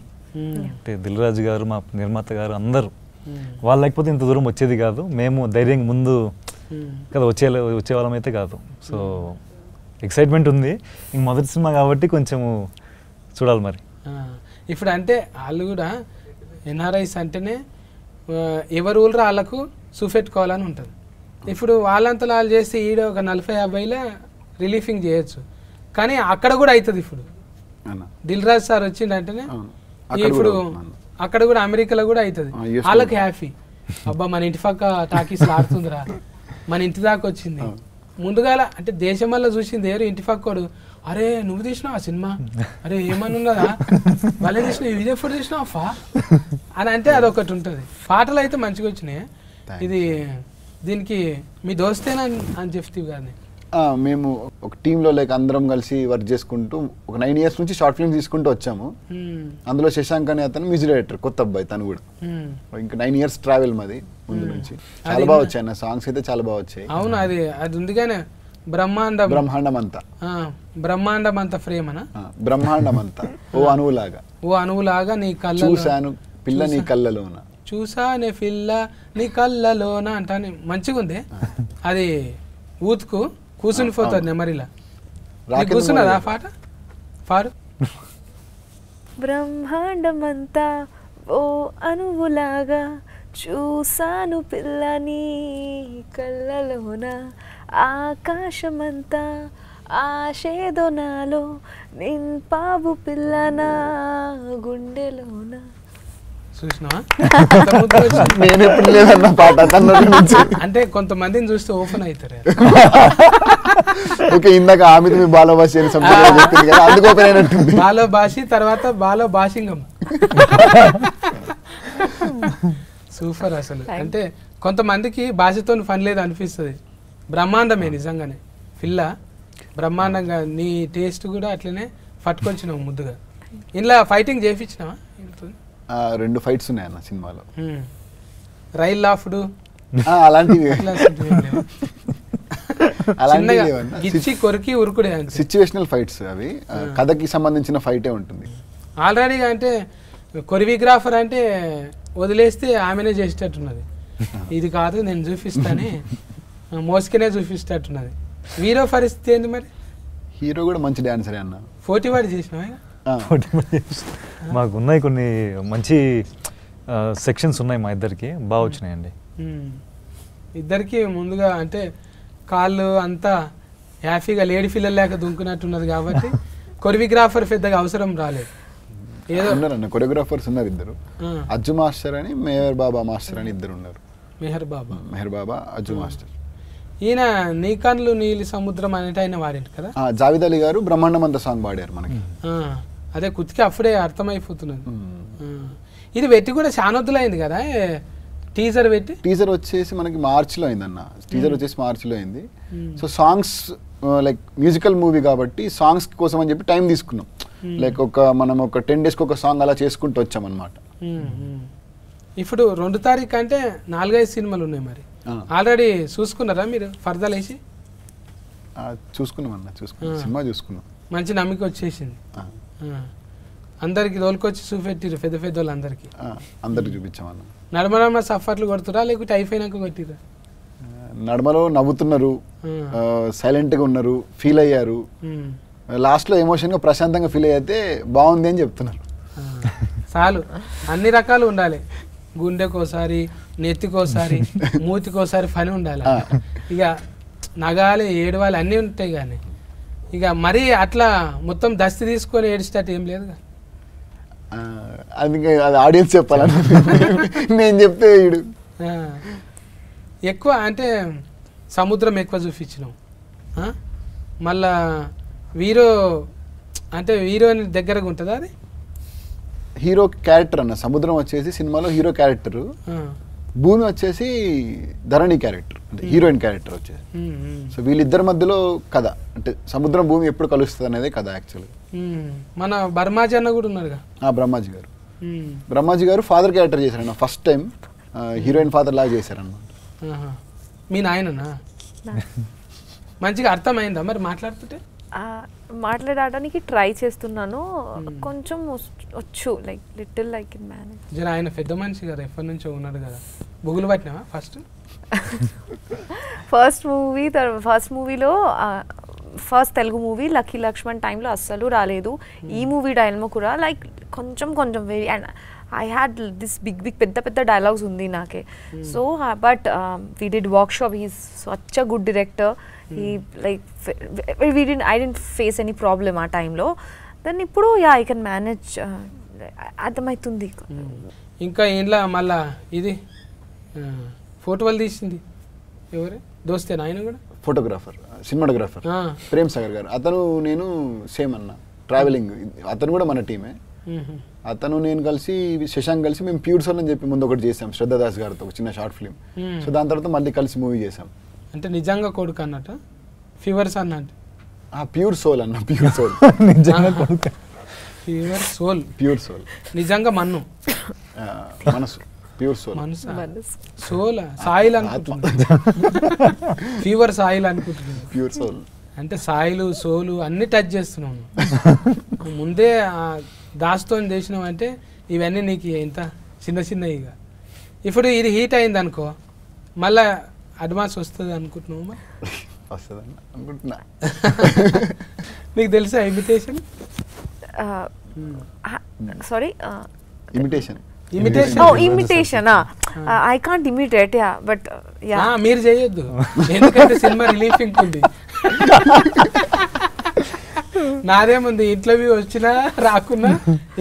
అంటే దిల్ రాజు గారు, మా నిర్మాత గారు అందరూ, వాళ్ళు లేకపోతే ఇంత దూరం వచ్చేది కాదు. మేము ధైర్యంగా ముందు కదా వచ్చేవాళ్ళం అయితే కాదు. సో ఎక్సైట్మెంట్ ఉంది. ఇంక మొదటి సినిమా కాబట్టి కొంచెము చూడాలి మరి. ఇప్పుడు అంటే వాళ్ళు కూడా ఎన్ఆర్ఐస్ అంటేనే ఎవరు ఊళ్ళో వాళ్ళకు చూపెట్టుకోవాలని ఉంటుంది. ఇప్పుడు వాళ్ళంతా వాళ్ళు చేస్తే ఈడ ఒక 40-50లో రిలీఫింగ్ చేయొచ్చు, కానీ అక్కడ కూడా అవుతుంది. ఇప్పుడు దిల్ రాజు సార్ వచ్చిండంటేనే ఇప్పుడు అక్కడ కూడా అమెరికాలో కూడా అవుతుంది. వాళ్ళకి హ్యాపీ, అబ్బా మన ఇంటి పక్క టాకీస్ ఆడుతుందిరా, మన ఇంటి దాకా వచ్చింది. ముందుగాల అంటే దేశం వల్ల చూసింది ఎవరు, ఇంటి పక్కోడు, అరే నువ్వు తీసినావు ఆ సినిమా, అరే ఏమని ఉన్నదా వాళ్ళే తీసినావు, ఇది ఎప్పుడు తీసినావా అని అంటే అదొకటి ఉంటుంది. పాటలు అయితే మంచిగా వచ్చినాయి. ఇది దీనికి మీ దోస్తేనా అని చెప్తావు కానీ మేము ఒక టీంలో లైక్ అందరం కలిసి వర్క్ చేసుకుంటూ ఒక 9 years నుంచి షార్ట్ ఫిల్మ్స్ తీసుకుంటూ వచ్చాము. అందులో శశాంక్ అనే అతను మ్యూజిక్ డైరెక్టర్, కొత్త అబ్బాయి తను కూడా. ఇంకా 9 years ట్రావెల్ మాది ముందు నుంచి. చాలా బాగా వచ్చాయి అన్న సాంగ్స్ అయితే, చాలా బాగా వచ్చాయి. అవును, అది ఉంది కానీ బ్రహ్మాండం అంతా ఫ్రేమ్ అనా, బ్రహ్మాండం అంతా ఓ అణువులాగా నీ కళ్ళ చూశాను పిల్ల నీ కళ్ళలోన, చూసానే పిల్ల నీ కళ్ళలోన అంటానే మంచిగా ఉంది. అది ఊతుకు కూర్చుని పోతుంది నెమరిలా. కూర్చున్నదా పాట పాడు. బ్రహ్మాండమంతా ఓ అణువులాగా చూసాను పిల్లని కళ్ళలోన, ఆకాశమంతా ఆశేదో నాలో నింపావు పిల్లనా గుండెలోన. అంటే కొంతమందిని చూస్తే ఓపెన్ అవుతారు. ఓకే, ఇందాక ఆమె బాలభాషి బాలభాషి తర్వాత బాలభాషింగం. సూపర్ అసలు. అంటే కొంతమందికి భాషతో పని లేదు అనిపిస్తుంది. బ్రహ్మాండమే నిజంగానే పిల్ల, బ్రహ్మాండంగా. నీ టేస్ట్ కూడా అట్లనే పట్టుకొచ్చినావు ముద్దుగా. ఇలా ఫైటింగ్ చేయించినావా? 2 ఫైట్స్ ఉన్నాయన్న సినిమాలో. రైల్ లాఫ్డ్ అలాంటివి కొరికి ఉరుకుడే సిచ్యువేషనల్ ఫైట్స్ అవి. కథకి సంబంధించిన ఫైటే ఉంటుంది ఆల్రెడీగా. అంటే కొరియోగ్రాఫర్ అంటే వదిలేస్తే ఆమెనే చేసేటట్టున్నది. ఇది కాదు నేను చూపిస్తానే మోసుకునే చూపిస్తట్టున్నది. హీరో పరిస్థితి ఏంది మరి? హీరో కూడా మంచి డాన్సరే అన్న. 40 వాడి చేసినావా? మాకు ఉన్నాయి కొన్ని మంచి సెక్షన్స్ ఉన్నాయి మా ఇద్దరికి, బాగా వచ్చినాయండి. ఇద్దరికి ముందుగా అంటే కాళ్ళు అంతా హ్యాపీగా లేడీ పిల్లలు లేక దుంకున్నట్టున్నది కాబట్టి కొరియోగ్రాఫర్ పెద్దగా అవసరం రాలేదు. ఏదో ఉన్నారన్న కొరియోగ్రాఫర్స్ ఉన్నారు ఇద్దరు, అజ్జు మాస్టర్ అని మెహర్ బాబా మాస్టర్ అని ఇద్దరు ఉన్నారు. మెహర్ బాబా అజ్జు మాస్టర్. ఈయన నీ కన్నులు నీలి సముద్రం అనేటి ఆయన వాడింది కదా. జావేద్ అలీ గారు బ్రహ్మాండం అంత సాంగ్ పాడారు మనకి. అదే కుతికి అప్పుడే అర్థమైపోతున్నది. ఇది పెట్టి కూడా చానొద్దులు అయింది కదా టీజర్ పెట్టి. టీజర్ వచ్చేసి మనకి మార్చిలో అయిందన్న. టీజర్ వచ్చేసి మార్చిలో అయింది. So songs like musical movie కాబట్టి సాంగ్స్ కోసం అని చెప్పి టైం తీసుకున్నాం. లైక్ మనం ఒక 10 daysకి ఒక సాంగ్ అలా చేసుకుంటూ వచ్చామన్నమాట. ఇప్పుడు 2 తారీఖు అంటే 4-5 సినిమాలు ఉన్నాయి మరి. ఆల్రెడీ చూసుకున్నారా మీరు ఫర్దర్ వేసి? చూసుకున్నాం అన్న, సినిమా చూసుకున్నాం. మంచి నమ్మిక వచ్చేసింది. అందరికి రోల్కొచ్చి చూపెట్టిరు పెద్ద పెద్ద వాళ్ళు అందరికి. అందరికి చూపించామన్న. నడమ సఫర్లు కొడుతురా లేకపోతే అయిపోయినాక కొట్టిరా? నడమలో నవ్వుతున్నారు, సైలెంట్గా ఉన్నారు, ఫీల్ అయ్యారు. లాస్ట్లో ఎమోషన్గా ప్రశాంతంగా ఫీల్ అయితే బాగుంది అని చెప్తున్నారు. చాలు, అన్ని రకాలు ఉండాలి. గుండెకోసారి, నెత్తికోసారి, మూతికోసారి పని ఉండాలి. ఇక నగాలి, ఏడవాలి అన్నీ ఉంటాయి. కానీ ఇక మరీ అట్లా మొత్తం దస్తి తీసుకొని ఏడిచేటట్టు ఏం లేదు. అది ఆడియన్స్ చెప్పాలని నేను చెప్తే ఎక్కువ అంటే సముద్రం ఎక్కువ చూపించినాం. మళ్ళా హీరోయిన్ దగ్గరగా ఉంటుందా అది? హీరో క్యారెక్టర్ అన్న. సముద్రం వచ్చేసి సినిమాలో హీరో క్యారెక్టర్, భూమి వచ్చేసి ధరణి క్యారెక్టర్, అంటే హీరోయిన్ క్యారెక్టర్ వచ్చేసి. సో వీళ్ళిద్దరి మధ్యలో కథ, అంటే సముద్రం భూమి ఎప్పుడు కలుస్తుంది అనేది కథ యాక్చువల్గా. మన బ్రహ్మాజీ అన్న కూడా ఉన్నారుగా. బ్రహ్మాజీ గారు ఫాదర్ క్యారెక్టర్ చేశారన్న. ఫస్ట్ టైం హీరోయిన్ ఫాదర్ లాగా చేశారన్నమాట. మీ నాయననా? మంచిగా అర్థమైందా మరి మాట్లాడుతుంటే? మాట్లాడడానికి ట్రై చేస్తున్నాను, కొంచెం వచ్చు, like little like in manage. జర ఆయన పెద్ద మనిషి కదా, ఎప్పటి నుంచో ఉన్నాడు కదా. బుగులు పట్టినావా ఫస్ట్ మూవీలో? ఫస్ట్ తెలుగు మూవీ లక్కీ లక్ష్మణ్ టైంలో అస్సలు రాలేదు. ఈ మూవీ టైంలో కూడా లైక్ కొంచెం very, and I had this big పెద్ద డైలాగ్స్ ఉంది నాకే. So but we did workshop. He's such a good director. He like I didn't face any problem ఆ టైంలో. దెన్ ఇప్పుడు ఐ కెన్ మేనేజ్, అర్థమవుతుంది. ఇంకా ఇంట్లో మళ్ళా ఇది ఫోటోలు తీసింది ఎవరే? దోస్తేనా ఆయన కూడా? ఫోటోగ్రాఫర్, సినిమాటోగ్రాఫర్ ప్రేమ్ సాగర్ గారు. అతను నేను సేమ్ అన్న, ట్రావెలింగ్. అతను కూడా మన టీమే. అతను నేను కలిసి, శశాంక్ కలిసి మేము ప్యూర్ సోల్ అని చెప్పి ముందు ఒకటి చేసాం శ్రద్ధాదాస్ గారితో, ఒక చిన్న షార్ట్ ఫిల్మ్. సో దాని తర్వాత మళ్ళీ కలిసి మూవీ చేసాం. అంటే నిజంగా కొడుకు అన్నట్టు ఫీవర్స్ అన్నట్టు? ప్యూర్ సోల్ అన్న, ప్యూర్ సోల్. నిజంగా కొడుకు, ప్యూర్ సోల్ నిజంగా మనసు, ప్యూర్ సోల్, సోల్ సాయిల్ అనుకుంటున్నా. ఫీవర్ సాయిల్ అనుకుంటున్నాను. ప్యూర్ సోల్ అంటే సాయిలు సోలు అన్ని టచ్ చేస్తున్నాను. ముందే దాస్తో చేసినావు అంటే ఇవన్నీ నీకు ఇంత చిన్న ఇక. ఇప్పుడు ఇది హీట్ అయింది అనుకో, మళ్ళా అడ్వాన్స్ వస్తుంది అనుకుంటున్నావు? వస్తుందని అనుకుంటున్నా. నీకు తెలుసా imitation? Sorry, imitation I can't imitate, yeah, but yeah. మీరు చేయొద్దు, ఎందుకంటే సినిమా రిలీఫింగ్ ఉంది. నాదేముంది, ఇంటర్వ్యూ వచ్చినా రాకున్నా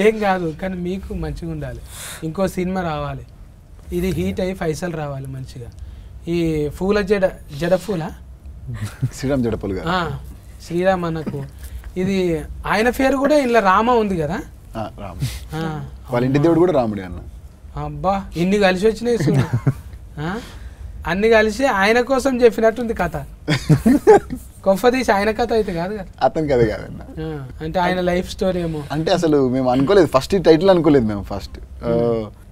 ఏం కాదు, కానీ మీకు మంచిగా ఉండాలి. ఇంకో సినిమా రావాలి, ఇది హీట్ అయ్యి పైసలు రావాలి మంచిగా. ఈ పూల జడపూల శ్రీరామ్ అన్నకు ఇది ఆయన పేరు కూడా ఇలా రామ ఉంది కదా. వాళ్ళ ఇంటి దేవుడు కూడా రాముడే అన్న. అబ్బా, ఇన్ని కలిసి వచ్చినాయి చూడు. అన్ని కలిసి ఆయన కోసం చెప్పినట్టుంది కథ. కొంపదీసి ఆయన కథ అయితే కాదు కదా, అతని కథ కాదన్న. అంటే ఆయన లైఫ్ స్టోరీ ఏమో. అంటే అసలు మేము అనుకోలేదు, ఫస్ట్ టైటిల్ అనుకోలేదు మేము. ఫస్ట్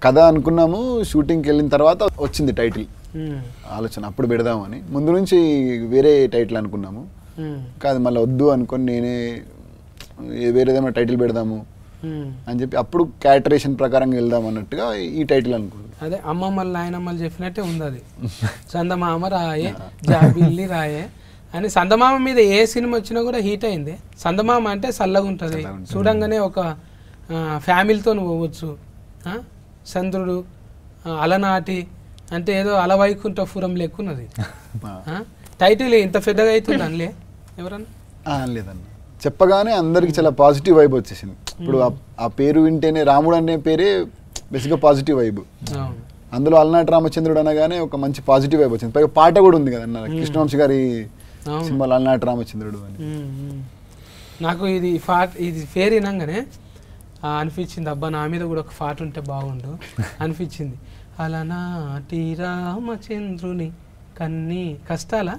కథ అనుకున్నాము, షూటింగ్కి వెళ్ళిన తర్వాత వచ్చింది టైటిల్ ఆలోచన. అప్పుడు పెడదామని ముందు నుంచి వేరే టైటిల్ అనుకున్నాము, కాదు మళ్ళీ వద్దు అనుకొని నేనే వేరేదేమో టైటిల్ పెడదాము అని చెప్పి అప్పుడు క్యారెక్టరేషన్ ప్రకారంగా వెళ్దాం అన్నట్టుగా ఈ టైటిల్ అనుకున్నాను. అదే అమ్మమ్మలు నాయనమ్మలు చెప్పినట్టే ఉంది అది. చందమామ రాయే జాబిల్లి రాయే అని. చందమామ మీద ఏ సినిమా వచ్చినా కూడా హీట్ అయింది. చందమామ అంటే చల్లగా ఉంటుంది, చూడంగానే ఒక ఫ్యామిలీతో పోవచ్చు. చంద్రుడు అలనాటి అంటే ఏదో అలవైకుంఠపురం లెక్కున్నది. టైటిల్ ఇంత పెద్దగా అవుతుంది అనలే ఎవరన్నా? లేదన్న, చెప్పగానే అందరికి చాలా పాజిటివ్ వైబ్ వచ్చేసింది. ఇప్పుడు ఆ పేరు వింటేనే రాముడు అనే పేరే బేసిక్గా పాజిటివ్ వైబ్. అందులో అలనాటి రామచంద్రుడు అనగానే ఒక మంచి పాజిటివ్ వైబ్ వచ్చింది. పైగా పాట కూడా ఉంది కదన్న, కృష్ణవంశీ గారి సినిమాలో అలనాటి రామచంద్రుడు అని. నాకు ఇది పేరు వినంగానే అనిపించింది, అబ్బా నా మీద కూడా ఒక పాట ఉంటే బాగుండు అనిపించింది. అలనాటి రామచంద్రుని కన్నీ కష్టాల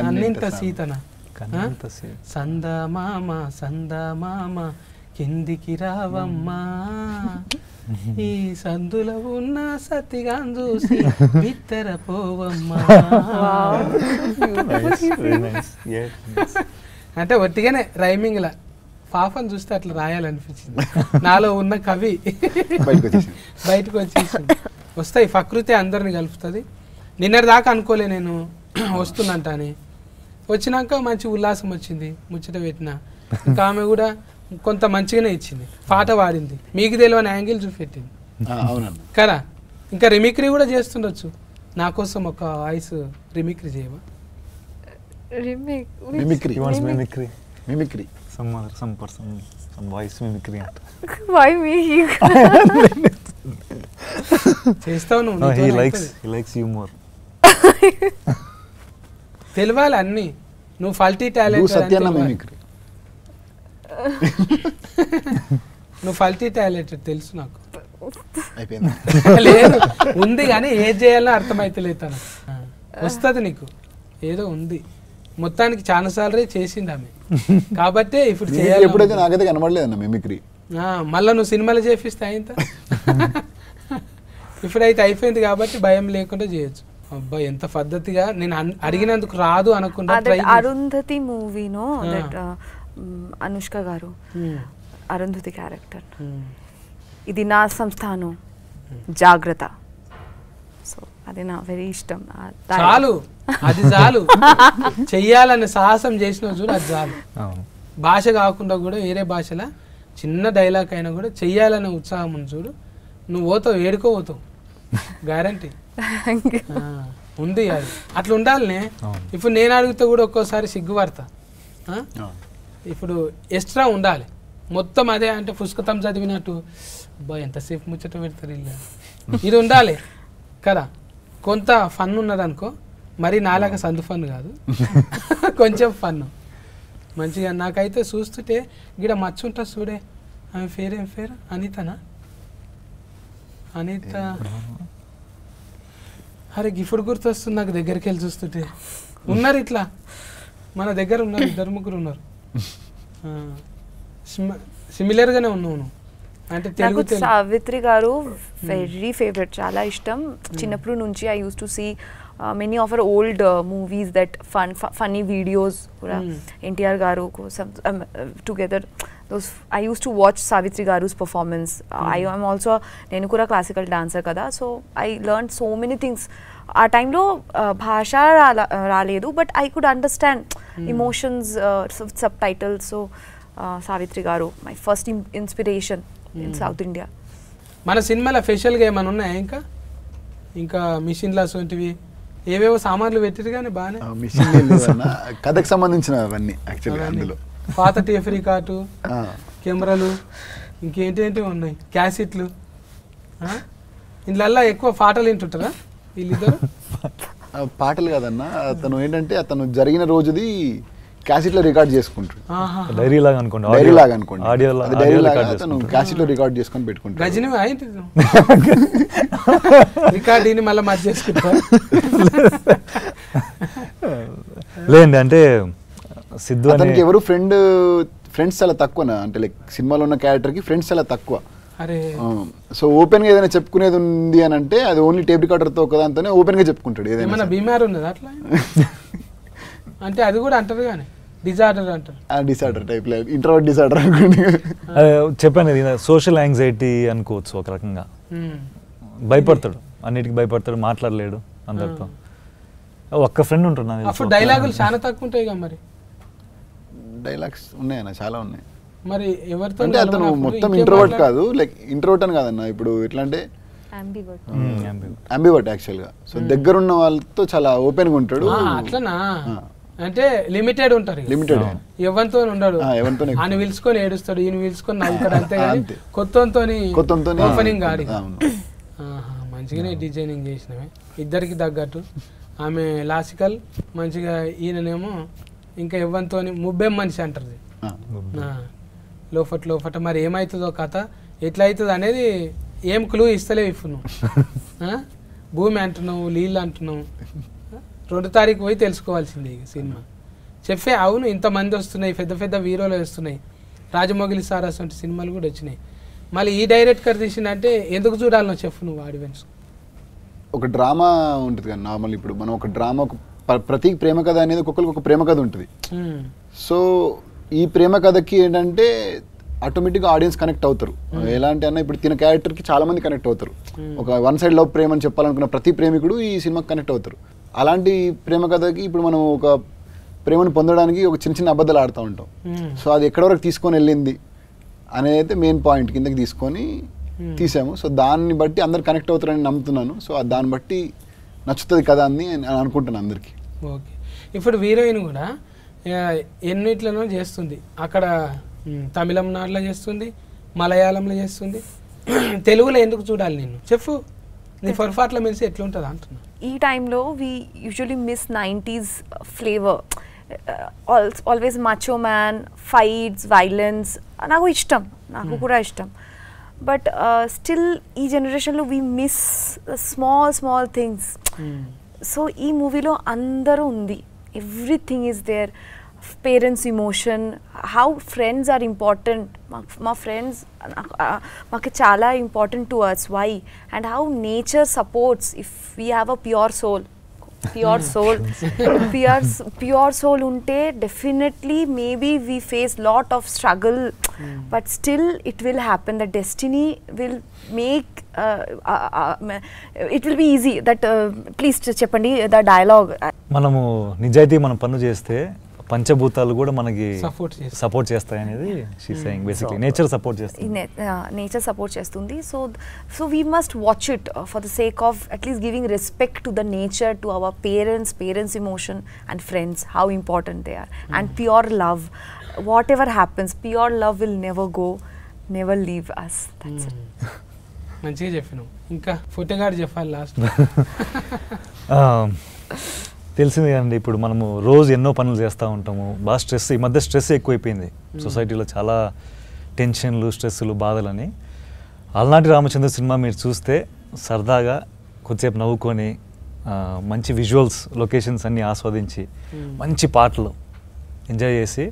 అన్నింత సీతన సందమామ సందమామ కిందికి రావమ్మా ఈ సందుల ఉన్న సతిగాన్ చూసి బిత్తర పోవమ్మా. అంటే ఒట్టిగానే రైమింగ్ లా పాపని చూస్తే అట్లా రాయాలనిపించింది, నాలో ఉన్న కవి బయటకు వచ్చేసింది. వస్తాయి ప్రకృతి అందరిని కలుపుతుంది. నిన్నటి దాకా అనుకోలే నేను వస్తుందంట అని, వచ్చినాక మంచి ఉల్లాసం వచ్చింది, ముచ్చట పెట్టిన. ఇంకా ఆమె కూడా కొంత మంచిగానే ఇచ్చింది, పాట పాడింది, మీకు తెలియని యాంగిల్ చూపెట్టింది కదా. ఇంకా రిమిక్రీ కూడా చేస్తుండొచ్చు, నా కోసం ఒక వాయిస్ రిమిక్రీ చేయవా? చేస్తావు నువ్వు, తెలియాలి అన్ని. నువ్వు ఫల్టీ టాలెంట్, నువ్వు ఫల్టీ టాలెంట్ తెలుసు నాకు. లేదు ఉంది కానీ ఏది చేయాలో అర్థమైతలేదు తను. వస్తుంది నీకు, ఏదో ఉంది. మొత్తానికి చాలా సార్లు చేసింది ఆమె, కాబట్టి ఇప్పుడు చేయాలి. ఎప్పుడైతే నాకైతే కనబడలేదన్న మిమిక్రీ. మళ్ళీ నువ్వు సినిమాలు చేపిస్తే అయింత. ఇప్పుడైతే అయిపోయింది కాబట్టి భయం లేకుండా చేయొచ్చు. అబ్బా ఎంత పద్ధతిగా, నేను అడిగినందుకు రాదు అనకుండా. అరుంధతి మూవీనో అనుష్క గారు అరుంధతి క్యారెక్టర్, ఇది నా సంస్థానం జాగ్రత్త. సో అది నా వెరీ ఇష్టం. చాలు, అది చాలు. చెయ్యాలని సాహసం చేసిన చూడు, అది చాలు. భాష కాకుండా కూడా వేరే భాషలో చిన్న డైలాగ్ అయినా కూడా చెయ్యాలనే ఉత్సాహం ఉంది చూడు, నువ్వు పోతావు, ఏడుకోపోతావు, గ్యారంటీ ఉంది. అది అట్లా ఉండాలనే. ఇప్పుడు నేను అడిగితే కూడా ఒక్కోసారి సిగ్గుపడతా. ఇప్పుడు ఎక్స్ట్రా ఉండాలి, మొత్తం అదే అంటే పుస్తకం చదివినట్టు అబ్బా ఎంతసేపు ముచ్చట పెడతారు ఇల్లు, ఇది ఉండాలి కదా. కొంత ఫన్ ఉన్నదనుకో, మరి నాలాగా సందు ఫన్ కాదు, కొంచెం ఫన్ మంచిగా. నాకైతే చూస్తుంటే గిడ మచ్చ ఉంటుంది చూడే, ఆమె పేరు ఏం పేరు? అనితనా? అనిత. అరే గిఫ్ట్ గుర్తొస్తుంది నాకు, దగ్గరికి వెళ్ళి చూస్తుంటే. ఉన్నారు ఇట్లా మన దగ్గర ఉన్నారు, 2-3 ఉన్నారు. సిమిలర్గానే ఉన్నావు నువ్వు. అంటే తెలుగు సావిత్రి గారు వెరీ ఫేవరెట్, చాలా ఇష్టం చిన్నప్పటి నుంచి. I use to see many of our old movies that funny videos కూడా ఎన్టీఆర్ గారు కోసం together. I used to watch Savitri Garu's performance. I am also, నేను కూడా క్లాసికల్ డాన్సర్ కదా, so I learn so many things. ఆ టైంలో భాష రాలేదు, but I could understand emotions, subtitles. So Savitri garu my first inspiration in South India. మన సినిమాలో స్పెషల్గా ఏమైనా ఉన్నాయా? ఇంకా మిషన్లు అటువంటివి ఏవేవో సామాన్లు పెట్టారు కానీ బాగానే. కథకు సంబంధించిన అవన్నీ యాక్చువల్లీ అందులో పాత టేప్ రికార్డు, కెమెరాలు, ఇంకేంటి ఉన్నాయి, క్యాసెట్లు. ఇందులో ఎక్కువ పాటలు వింటుంటారా వీళ్ళిద్దరు? పాటలు కాదన్న, అతను ఏంటంటే అతను జరిగిన రోజుది క్యాసెట్ లో రికార్డ్ చేసుకుంటాడు. డైరీ లాగా అనుకోండి, అతను క్యాసెట్ లో రికార్డ్ చేసుకొని పెట్టుకుంటాడు. గజని రికార్డ్ మళ్ళీ మధ్య చేసుకుంటా. లేదండి, అంటే సిద్ధు అతనికి ఎవరు ఫ్రెండ్స్ చాలా తక్కువ, అంటే లైక్ సినిమాలో ఉన్న క్యారెక్టర్ కి ఫ్రెండ్స్ చాలా తక్కువ. సో ఓపెన్ గా ఏదైనా చెప్పుకునేది ఉంది అని అంటే అది ఓన్లీ టేప్ రికార్డర్ తో ఒకదాంతోనే ఓపెన్ గా చెప్పుకుంటాడు. ఏదైనా బీమార్ ఉన్నది అట్లా అంటే అది కూడా అంటారు కానీ డిజార్డర్ అంటారు. డిసార్డర్ టైప్, ఇంట్రోవర్ట్ డిసార్డర్ అనుకోండి. చెప్పాను, సోషల్ యాంగ్జైటీ అనుకోవచ్చు ఒక రకంగా. భయపడతాడు, అన్నిటికీ భయపడతాడు, మాట్లాడలేడు అందరితో. ఒక్క ఫ్రెండ్ ఉంటున్నాను. అప్పుడు డైలాగులు చాలా తక్కువ ఉంటాయి కదా. మరి డైలాగ్స్ ఉన్నాయన్న, చాలా ఉన్నాయి. మరి ఎవరితో అంటే అతను మొత్తం ఇంట్రోవర్ట్ కాదు, లైక్ ఇంట్రోవర్ట్ అని కాదన్న. ఇప్పుడు ఎట్లా అంటే అంబివర్ట్ యాక్చువల్ గా. సో దగ్గర ఉన్న వాళ్ళతో చాలా ఓపెన్ గా ఉంటాడు. అట్లనా? అంటే లిమిటెడ్ ఉంటారు, లిమిటెడ్, ఎవరితో ఉండడు. ఆయన పిలుచుకొని ఏడుస్తాడు, ఈయన పిలుచుకొని నవ్వుతాడు, అంతే. కొత్తతో ఓపెనింగ్ గాడి. మంచిగానే డిజైనింగ్ చేసినవే ఇద్దరికి తగ్గట్టు. ఆమె లాసికల్ మంచిగా, ఈయననేమో ఇంకా ఇవ్వంతో ముబ్బేం మనిషి అంటారు. లోపట మరి ఏమవుతుందో కథ ఎట్లా అవుతుంది అనేది ఏం క్లూ ఇస్తలేవు ఇప్పుడు నువ్వు భూమి అంటున్నావు నీళ్ళు అంటున్నావు 2 తారీఖు పోయి తెలుసుకోవాల్సిందే ఇక సినిమా చెప్పే అవును ఇంతమంది వస్తున్నాయి పెద్ద పెద్ద హీరోలు వస్తున్నాయి రాజమౌళి సారాస్ వంటి సినిమాలు కూడా వచ్చినాయి మళ్ళీ ఈ డైరెక్టర్ తీసిందంటే ఎందుకు చూడాలనో చెప్పు నువ్వు ఆడియన్స్ ఒక డ్రామా ఉంటుంది కదా నార్మల్ ఇప్పుడు మనం ఒక డ్రామా ప్రతి ప్రేమ కథ అనేది ఒక్కొక్కరికి ఒక ప్రేమ కథ ఉంటుంది సో ఈ ప్రేమ కథకి ఏంటంటే ఆటోమేటిక్గా ఆడియన్స్ కనెక్ట్ అవుతారు ఎలాంటి అన్న ఇప్పుడు తిన క్యారెక్టర్కి చాలా మంది కనెక్ట్ అవుతారు ఒక వన్ సైడ్ లవ్ ప్రేమ అని చెప్పాలనుకున్న ప్రతి ప్రేమికుడు ఈ సినిమాకి కనెక్ట్ అవుతారు అలాంటి ప్రేమ కథకి ఇప్పుడు మనం ఒక ప్రేమను పొందడానికి ఒక చిన్న చిన్న అబద్ధాలు ఆడుతూ ఉంటాం సో అది ఎక్కడి వరకు తీసుకొని వెళ్ళింది అనేది అయితే మెయిన్ పాయింట్ కిందకి తీసుకొని తీసాము సో దాన్ని బట్టి అందరు కనెక్ట్ అవుతారని నమ్ముతున్నాను సో దాన్ని బట్టి నచ్చుతుంది కదా అని అనుకుంటున్నాను అందరికీ ఓకే ఇప్పుడు హీరోయిన్ కూడా ఎన్నిట్లలో చేస్తుంది అక్కడ తమిళనాడులో చేస్తుంది మలయాళంలో చేస్తుంది తెలుగులో ఎందుకు చూడాలి నేను చెప్పు నీ పొరపాట్ల మెలిసి ఎట్లుంటుంది అంటున్నా ఈ టైంలో we usually miss 90s flavour always macho man fights violence నాకు ఇష్టం నాకు కూడా ఇష్టం బట్ స్టిల్ ఈ జనరేషన్లో we miss small things so ఈ మూవీలో అందరూ ఉంది everything is there parents emotion how friends are important మా ఫ్రెండ్స్ మాకు చాలా important to us why and how nature supports if we have a pure soul ఉంటే definitely maybe we face lot of struggle but still it will happen the destiny will make it will be easy that please చెప్పండి the dialogue మనము నిజాయితీ మనం పన్ను చేస్తే పంచభూతాలు కూడా మనకి సపోర్ట్ చేస్తాయి అనేది she saying basically nature support చేస్తుంది నేచర్ సపోర్ట్ చేస్తుంది so we must watch it for the sake of at least giving respect to the nature to our parents emotion and friends how important they are and pure love whatever happens pure love will never leave us that's it మంచిగా చెప్పినావు ఇంకా ఫోటోగాడు చెప్పాలి last తెలిసింది కదండి ఇప్పుడు మనము రోజు ఎన్నో పనులు చేస్తూ ఉంటాము బాగా స్ట్రెస్ ఈ మధ్య స్ట్రెస్ ఎక్కువైపోయింది సొసైటీలో చాలా టెన్షన్లు స్ట్రెస్లు బాధలని అలనాటి రామచంద్ర సినిమా మీరు చూస్తే సరదాగా కొద్దిసేపు నవ్వుకొని మంచి విజువల్స్ లొకేషన్స్ అన్నీ ఆస్వాదించి మంచి పాటలు ఎంజాయ్ చేసి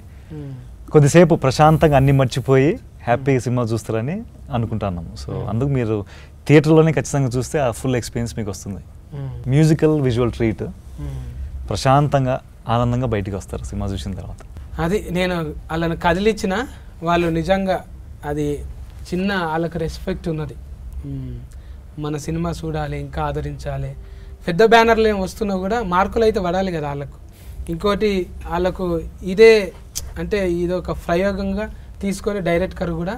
కొద్దిసేపు ప్రశాంతంగా అన్నీ మర్చిపోయి హ్యాపీగా సినిమా చూస్తారని అనుకుంటున్నాము సో అందుకు మీరు థియేటర్లోనే ఖచ్చితంగా చూస్తే ఆ ఫుల్ ఎక్స్పీరియన్స్ మీకు వస్తుంది మ్యూజికల్ విజువల్ ట్రీట్ ప్రశాంతంగా ఆనందంగా బయటికి వస్తారు సినిమా చూసిన తర్వాత అది నేను వాళ్ళని కదిలిచ్చిన వాళ్ళు నిజంగా అది చిన్న వాళ్ళకి రెస్పెక్ట్ ఉన్నది మన సినిమా చూడాలి ఇంకా ఆదరించాలి పెద్ద బ్యానర్లు ఏం వస్తున్నా కూడా మార్కులు అయితే పడాలి కదా వాళ్ళకు ఇంకోటి వాళ్ళకు ఇదే అంటే ఇది ఒక ప్రయోగంగా తీసుకొని డైరెక్టర్ కూడా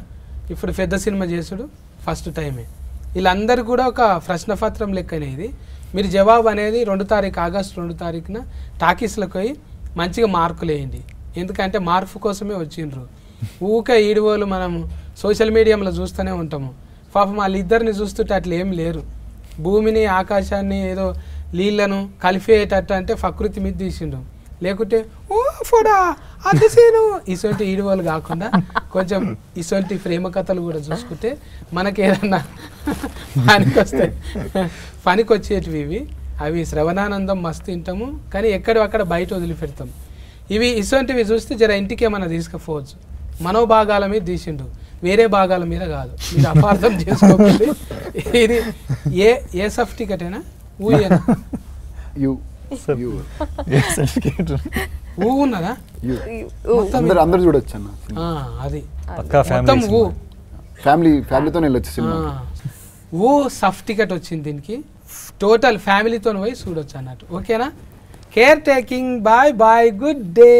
ఇప్పుడు పెద్ద సినిమా చేసుడు ఫస్ట్ టైమే వీళ్ళందరూ కూడా ఒక ప్రశ్నపత్రం లెక్కనే ఇది మీరు జవాబు అనేది 2 తారీఖు ఆగస్టు 2 తారీఖున టాకీస్లకు పోయి మంచిగా మార్కులు వేయండి ఎందుకంటే మార్పు కోసమే వచ్చిండ్రు ఊకే ఈడివోలు మనం సోషల్ మీడియాలో చూస్తూనే ఉంటాము పాపం వాళ్ళిద్దరిని చూస్తుంటే అట్లా ఏం లేరు భూమిని ఆకాశాన్ని ఏదో నీళ్లను కలిపేటట్టు అంటే ప్రకృతి మీద తీసిండు లేకుంటే ఓ ఫోడా అది సీను ఇసొంటి ఈడివోలు కాకుండా కొంచెం ఇసొంటి ప్రేమ కథలు కూడా చూసుకుంటే మనకి ఏదన్నా పనికి వచ్చేటివి ఇవి అవి శ్రవణానందం మస్తు తింటాము కానీ అక్కడ బయట వదిలిపెడతాం ఇవి ఇసొంటివి చూస్తే జర ఇంటికి ఏమన్నా తీసుకుపోవచ్చు మనోభాగాల మీద తీసిండు వేరే భాగాల మీద కాదు మీరు అపార్థం చేసుకోకండి ఇది ఏ సర్టిఫికెటేనా ఊయేనా ఊ ఉన్నదా అందరూ చూడొచ్చు అన్న అది మొత్తం ఊ ఫ్యామిలీతో వెళ్ళొచ్చు సినిమా ఊ సర్టిఫికెట్ వచ్చింది దీనికి టోటల్ ఫ్యామిలీతో పోయి చూడొచ్చు అన్నట్టు ఓకేనా care taking bye good day